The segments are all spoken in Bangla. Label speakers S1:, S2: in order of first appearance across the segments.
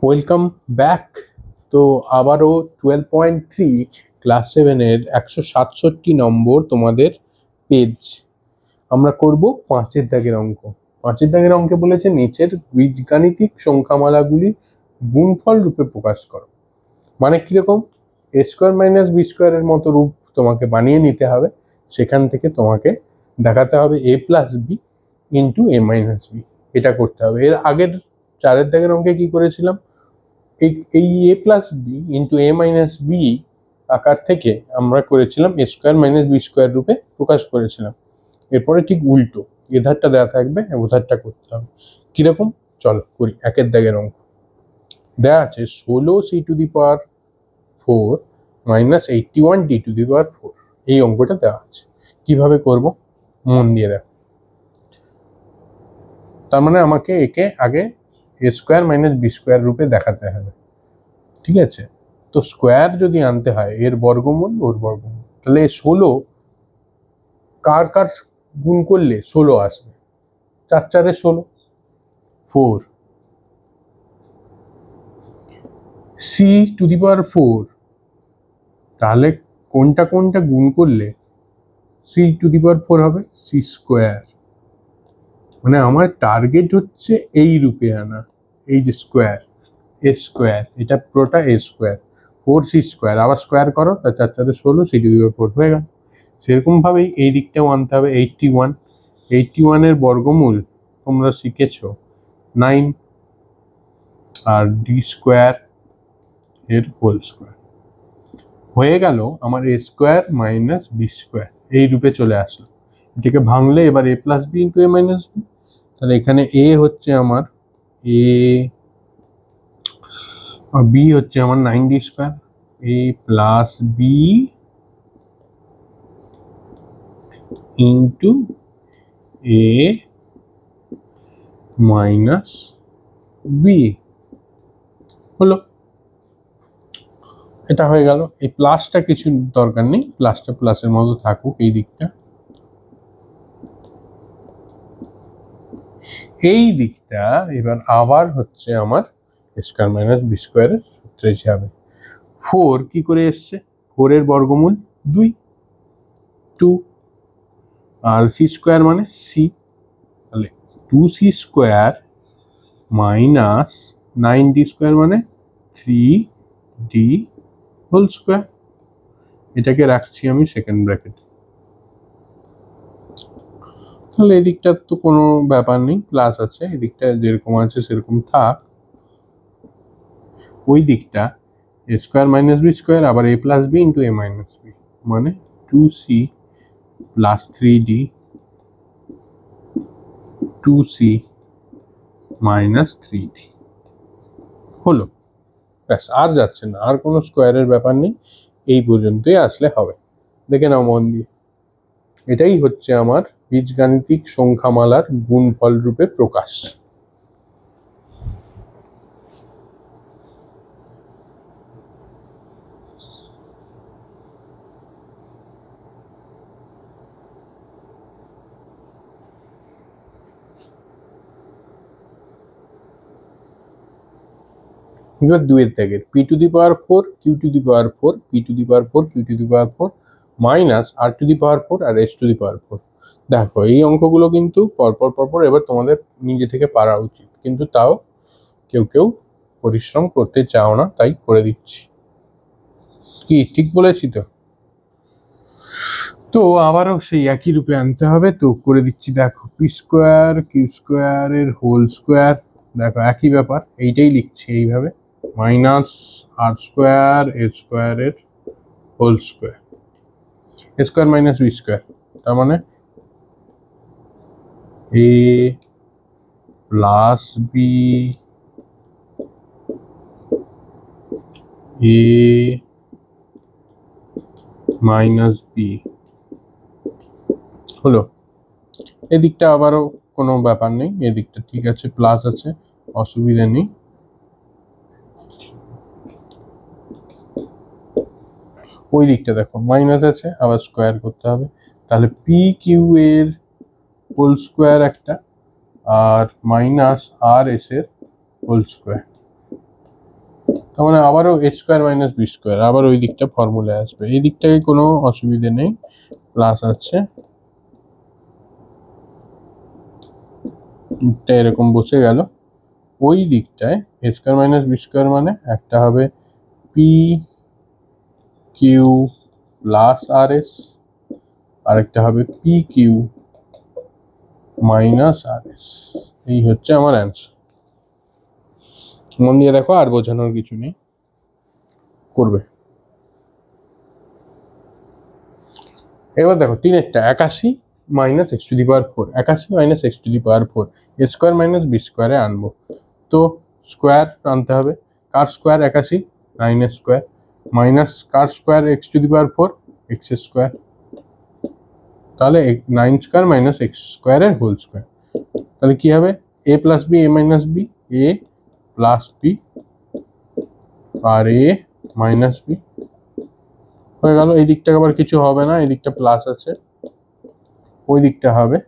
S1: Welcome back. তো আবারও 12.3 ক্লাস 7-এর 167 নম্বর তোমাদের পেজ। আমরা করব 5-এর দাগের অঙ্ক। 5-এর দাগের অঙ্কে বলেছে নিচের বীজগাণিতিক সংখ্যামালাগুলি গুণফল রূপে প্রকাশ করো। মানে কিরকম, এ স্কোয়ার মাইনাস বি স্কোয়ারের মতো রূপ তোমাকে বানিয়ে নিতে হবে। সেখান থেকে তোমাকে দেখাতে হবে a plus B into A minus B, এটা করতে হবে। এর আগের 4-এর দাগের অঙ্কে কি করেছিলাম, এই এ প্লাস বি ইন্টু এ মাইনাস বি আকার থেকে আমরা করেছিলাম এ স্কোয়ার মাইনাস বি স্কোয়ার রূপে প্রকাশ করেছিলাম। এরপরে ঠিক উল্টো, এধারটা দেওয়া থাকবে, ওধারটা করতে হবে। কিরকম, চলো করি। 1-এর দাগের অঙ্ক দেওয়া আছে 16c⁴ মাইনাস 81d⁴। এই অঙ্কটা দেওয়া আছে। কিভাবে করব মন দিয়ে দেখো। তার মানে আমাকে একে আগে এ স্কোয়ার মাইনাস বি স্কোয়ার রূপে দেখাতে হবে, ঠিক আছে? তো স্কোয়ার যদি আনতে হয় এর বর্গমূল ওর বর্গমূল, তাহলে 16 কার কার গুণ করলে 16 আসবে? 4 4 16, 4 c⁴, তাহলে কোনটা কোনটা গুণ করলে c⁴ হবে? C square. মানে আমার টার্গেট হচ্ছে এই রূপে আনা, এই যে স্কোয়ার, এ স্কোয়ার, এটা পুরোটা এ স্কোয়ার, 4c²। আবার স্কোয়ার করো, তার 4 4 16, c⁴ হয়ে গেল। সেরকমভাবেই এই দিকটাও আনতে হবে 81। 81-এর বর্গমূল তোমরা শিখেছ 9, আর d² এর হোল স্কোয়ার হয়ে গেল আমার এ স্কোয়ার মাইনাস বি স্কোয়ার। এই রূপে চলে আসলো। এটাকে ভাঙলে এবার এ প্লাস বি ইন্টু এ মাইনাস বি। তাহলে এখানে এ হচ্ছে আমার এ, আর বি হচ্ছে আমার 9d², এ প্লাস বি ইন্টু এ মাইনাস বি হলো। এটা হয়ে গেল। এই প্লাসটা কিছু দরকার নেই, প্লাসটা প্লাসের মতো থাকুক এই দিকটা। এই দিকটা এবার আবার হচ্ছে আমার স্কোয়ার মাইনাস বি স্কোয়ারের সূত্রে যাবে। 4 কি করে এসছে? 4 এর বর্গমূল 2, 2, আর c² মানে সি, তাহলে 2c² মাইনাস 9d² মানে 3d²। এটাকে রাখছি আমি সেকেন্ড ব্র্যাকেট। তাহলে এদিকটার তো কোনো ব্যাপার নেই, প্লাস আছে, এদিকটা যেরকম আছে সেরকম থাক। ওই দিকটা এ স্কোয়ার মাইনাস বি স্কোয়ার, আবার এ প্লাস বি ইন্টু এ মাইনাস বি, মানে 2c plus 3d 2c minus 3d হলো। ব্যাস, আর যাচ্ছে না, আর কোনো স্কোয়ারের ব্যাপার নেই, এই পর্যন্তই আসলে হবে। দেখে নাও মন দিয়ে। এটাই হচ্ছে আমার বীজগাণিতিক সংখ্যামালার গুণফল রূপে প্রকাশ। এবার 2-এর দাগের p⁴ q⁴ p⁴ minus r⁴ আর s⁴। দেখো এই অঙ্কগুলো কিন্তু পরপর পরপর এবার তোমাদের নিজে থেকে পারা উচিত, কিন্তু তাও কেউ কেউ পরিশ্রম করতে চাও না, তাই করে দিচ্ছি। কি ঠিক বলেছি তো? তো আবারও সেই একই রূপে আনতে হবে, তো করে দিচ্ছি। দেখো p² q² এর হোল স্কোয়ার, দেখো একই ব্যাপার, এইটাই লিখছি এইভাবে, মাইনাস r² a² এর হোল স্কোয়ার, এ স্কোয়ার মাইনাস বি স্কোয়ার, তার মানে এ plus b a minus B হলো। এদিকটা আবারও কোনো ব্যাপার নেই, এদিকটা ঠিক আছে, প্লাস আছে, অসুবিধা নেই। ওই দিকটা দেখো মাইনাস আছে, আবার স্কোয়ার করতে হবে। তাহলে পি কিউ এর হোল স্কোয়ার একটা, আর মাইনাস আর এস এর হোল স্কোয়ার, তার মানে আবারও এ স্কোয়ার মাইনাস বি স্কোয়ার, আবার ওই দিকটা ফর্মুলায় আসবে। এই দিকটাকে কোনো অসুবিধে নেই, প্লাস আছে, দিকটা এরকম বসে গেল। ওই দিকটায় এ স্কোয়ার মাইনাস বি স্কোয়ার মানে একটা হবে পি কিউ প্লাস আর এস, আরেকটা হবে পি কিউ মাইনাস আর এস। এই হচ্ছে আমার অ্যান্সার। মন দিয়ে দেখো, আর বোঝানোর কিছু নেই, করবে। এবার দেখো 3-এরটা 81 minus x to the power 4, 81 minus x to the power 4 a square minus b স্কোয়ারে আনবো। তো স্কোয়ার আনতে হবে, কার স্কোয়ার 81, 9 স্কোয়ার, মাইনাস কার square x to the power 4, x square. তাহলে 9 স্কোয়ার মাইনাস এক্স স্কোয়ারের হোল স্কোয়ার, তাহলে কি হবে a plus b, a minus b, a plus b আর এ মাইনাস বি হয়ে গেল। এই দিকটা আবার কিছু হবে না, এই দিকটা প্লাস আছে, ওই দিকটা হবে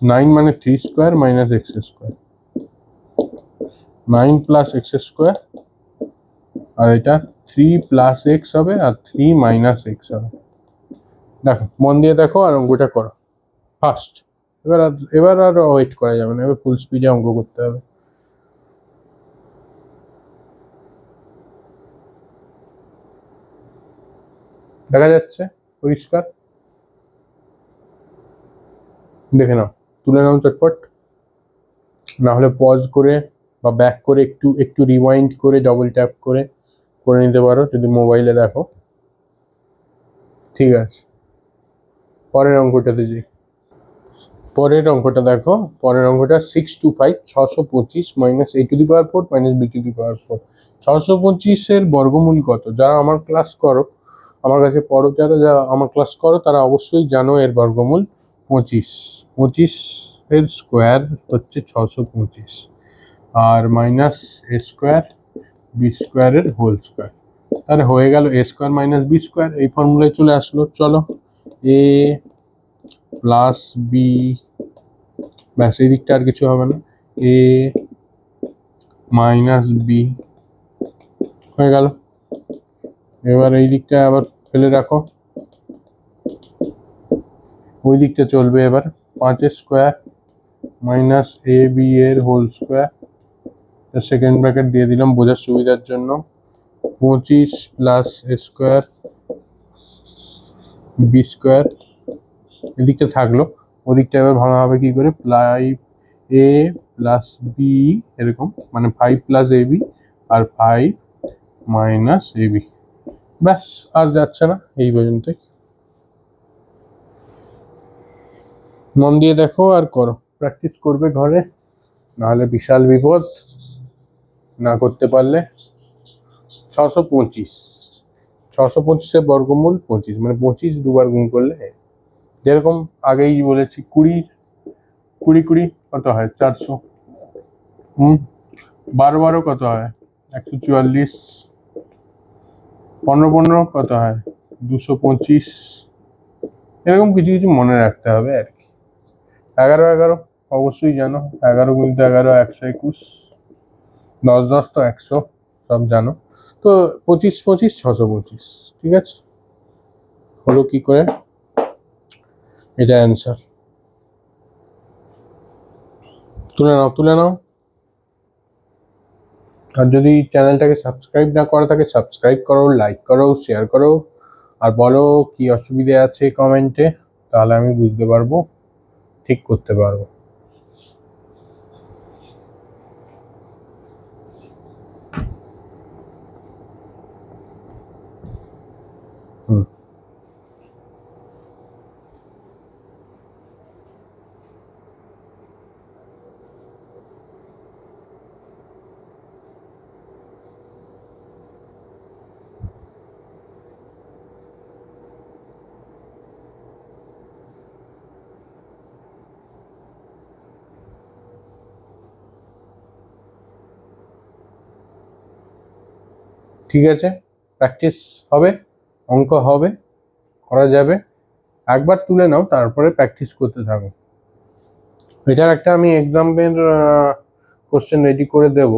S1: 9 মানে 3 square minus x square, 9 plus x square, আর এটা 3 প্লাস এক্স হবে আর 3 মাইনাস এক্স হবে। দেখো মন দিয়ে দেখো আর অঙ্কটা করো ফার্স্ট। এবার আর ওয়েট করা যাবে না, এবার ফুল স্পিডে অঙ্ক করতে হবে। দেখা যাচ্ছে পরিষ্কার? দেখে নাও, তুলে নাও চটপট, না হলে পজ করে বা ব্যাক করে একটু একটু রিওয়াইন্ড করে ডবল ট্যাপ করে করে নিতে পারো যদি মোবাইলে দেখো। ঠিক আছে, পরের অঙ্কটাতে যাই। পরের অঙ্কটা দেখো, পরের অঙ্কটা 625 625 minus a to the power 4 minus b to the power 4। 625-এর বর্গমূল কত? যারা আমার ক্লাস করো, আমার কাছে পড়ো, যারা আমার ক্লাস করো তারা অবশ্যই জানো এর বর্গমূল 25। 25-এর স্কোয়ার হচ্ছে 625, আর মাইনাস এ স্কোয়ার বি স্কোয়ারের হোল স্কোয়ার। তাহলে হয়ে গেল এ স্কোয়ার মাইনাস বি স্কোয়ার, এই ফর্মুলায় চলে আসলো। চলো এ প্লাস বি, ব্যাস এই দিকটা আর কিছু হবে না, এ মাইনাস বি হয়ে গেল। এবার এই দিকটা আবার ফেলে রাখো, ওই দিকটা চলবে এবার 5 স্কোয়ার মাইনাস এ বি এর হোল স্কোয়ার, সেকেন্ড ব্র্যাকেট দিয়ে দিলাম বোঝার সুবিধার জন্য, 25 প্লাস এ স্কোয়ার বি স্কোয়ার, এদিকটা থাকলো, ওদিকটা এবার ভাঙা হবে কি করে, এ প্লাস বি এরকম, মানে 5 plus A B R 5 minus A B. ব্যাস, আর যাচ্ছে না, এই পর্যন্তই। মন দিয়ে দেখো আর করো, প্র্যাকটিস করবে ঘরে, নাহলে বিশাল বিপদ না করতে পারলে। 625, 625-এর বর্গমূল 25, মানে 25 দুবার গুণ করলে, যেরকম আগেই বলেছি 20 20 20 কত হয় 400, 12 12 কত হয় 144, 15 15 কত হয় 225, এরকম কিছু কিছু মনে রাখতে হবে আর কি। 11 11 অবশ্যই জানো, 11 গুণিত 11 121, 10 10 তো 100, সব জানো তো। 25 25 625, ঠিক আছে, হলো কি করে, এটা অ্যান্সার। তুলে নাও তুলে নাও, আর যদি চ্যানেলটাকে সাবস্ক্রাইব না করা থাকে সাবস্ক্রাইব করো, লাইক করো, শেয়ার করো, আর বলো কি অসুবিধা আছে কমেন্টে, তাহলে আমি বুঝতে পারবো, ঠিক করতে পারবো। ঠিক আছে, প্র্যাকটিস হবে, অঙ্ক হবে, করা যাবে। একবার তুলে নাও, তারপরে প্র্যাকটিস করতে থাকো। এটার একটা আমি এক্সামের কোশ্চেন রেডি করে দেব,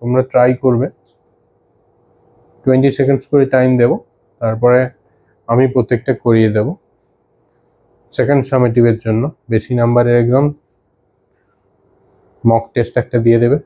S1: তোমরা ট্রাই করবে। 20 সেকেন্ডস করে টাইম দেব, তারপরে আমি প্রত্যেকটা করিয়ে দেব। সেকেন্ড সামেটিভের জন্য বেশি নাম্বারের এক্সাম মক টেস্ট একটা দিয়ে দেবে।